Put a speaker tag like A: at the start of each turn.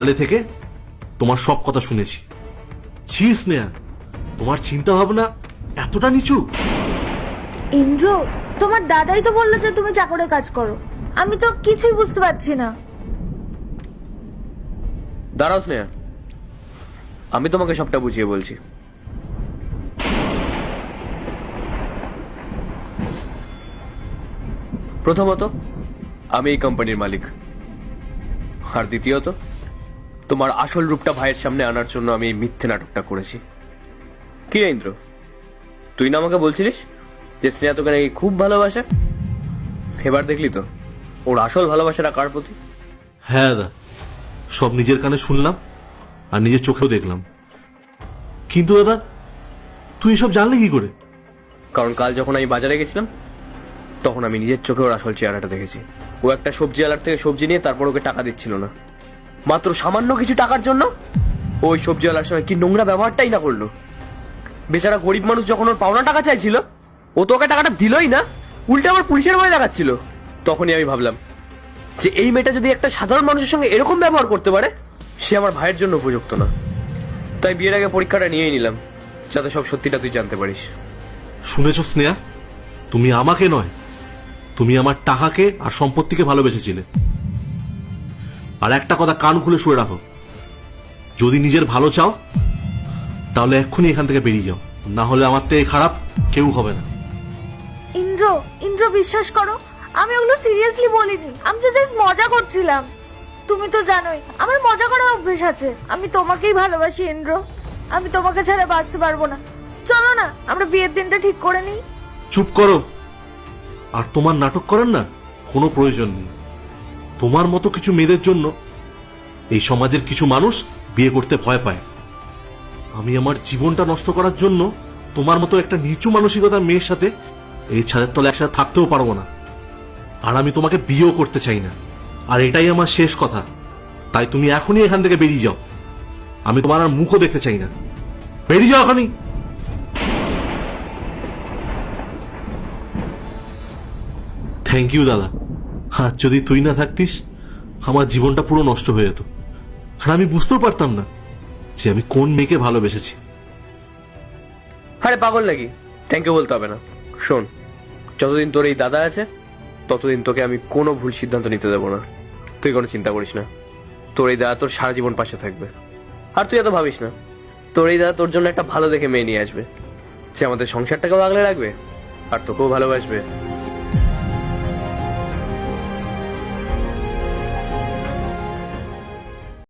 A: তাহলে থেকে তোমার সব কথা শুনেছি। ছি স্নেহা, তোমার চিন্তা ভাবনা এতটা নিচু।
B: ইন্দ্র, তোমার দাদাই তো বললো যে তুমি চাকরের কাজ করো। আমি তো কিছুই বুঝতে পারছি না।
C: দাঁড়াও স্নেহা, আমি তোমাকে সবটা বুঝিয়ে বলছি। প্রথমত, আমি এই কোম্পানির মালিক, আর দ্বিতীয়ত তোমার আসল রূপটা ভাইয়ের সামনে আনার জন্য আমি এই মিথ্যে নাটকটা করেছি। কি রে ইন্দ্র, তুই না আমাকে বলছিলিস যে স্নেহা তোকে নাকি খুব ভালোবাসে? এবার দেখলি তো ওর আসল ভালোবাসাটা কার প্রতি।
A: হ্যাঁ দাদা, সব নিজের কানে শুনলাম আর নিজের চোখেও দেখলাম। কিন্তু দাদা, তুই এসব জানলি কি করে?
C: কারণ কাল যখন আমি বাজারে গেছিলাম তখন আমি নিজের চোখে ওর আসল চেহারাটা দেখেছি। ও একটা সবজি আলার থেকে সবজি নিয়ে তারপর ওকে টাকা দিচ্ছিল না, মাত্র সামান্য কিছু টাকার জন্য ওই সবজিওয়ালার সঙ্গে কি নোংরা ব্যবহারটাই না করলো। বেচারা গরিব মানুষ যখন ওর পাওনা টাকা চাইছিল ও তো ওকে টাকাটা দিলই না, উল্টে আমার পুলিশের ভয় দেখাচ্ছিল। তখনই আমি ভাবলাম যে এই মেয়েটা যদি একটা সাধারণ মানুষের সঙ্গে এরকম ব্যবহার করতে পারে, সে আমার ভাইয়ের জন্য উপযুক্ত না। তাই বিয়ের আগে পরীক্ষাটা নিয়েই নিলাম, যাতে সব সত্যিটা তুই জানতে পারিস।
A: শুনেছ স্নেহা, তুমি আমাকে নয়, তুমি আমার টাকাকে আর সম্পত্তিকে ভালোবেসেছিলে। আর একটা কথা কান খুলে শুয়ে রাখো, যদি নিজের ভালো চাও তাহলে এক্ষুনি এখান থেকে বেরিয়ে যাও, না হলে আমার থেকে খারাপ কেউ হবে না।
B: ইন্দ্র, ইন্দ্র বিশ্বাস করো, আমি ওগুলো সিরিয়াসলি বলিনি। আমি তো জাস্ট মজা করছিলাম। তুমি তো জানোই আমার মজা করার অভ্যেস আছে। আমি তোমাকেই ভালোবাসি ইন্দ্র, আমি তোমাকে ছাড়া বাঁচতে পারবো না। চলো না আমরা বিয়ের দিনটা ঠিক করে নিই।
A: চুপ করো, আর তোমার নাটক করার না কোনো প্রয়োজন নেই। তোমার মতো কিছু মেয়েদের জন্য এই সমাজের কিছু মানুষ বিয়ে করতে ভয় পায়। আমি আমার জীবনটা নষ্ট করার জন্য তোমার মতো একটা নিচু মানসিকতার মেয়ের সাথে এই ছাদের তলে একসাথে থাকতেও পারবো না। আর আমি তোমাকে বিয়েও করতে চাই না, আর এটাই আমার শেষ কথা। তাই তুমি এখনই এখান থেকে বেরিয়ে যাও, আমি তোমার আর মুখও দেখতে চাই না। বেরিয়ে যাও এখনই। থ্যাংক ইউ দাদা, আজ যদি তুই না থাকতিস আমার জীবনটা পুরো নষ্ট হয়ে যেত, আর আমি বুঝতেও পারতাম না যে আমি কোন মেয়েকে ভালোবেসেছি।
C: আরে পাগল নাকি, থ্যাংক ইউ বলতে হবে না। শোন, যতদিন তোর এই দাদা আছে ততদিন তোকে আমি কোনো ভুল সিদ্ধান্ত নিতে দেবো না। তুই কোনো চিন্তা করিস না, তোর এই দাদা তোর সারা জীবন পাশে থাকবে। আর তুই এত ভাবিস না, তোর এই দাদা তোর জন্য একটা ভালো দেখে মেয়ে নিয়ে আসবে, যে আমাদের সংসারটাকেও আগলে রাখবে আর তোকেও ভালোবাসবে।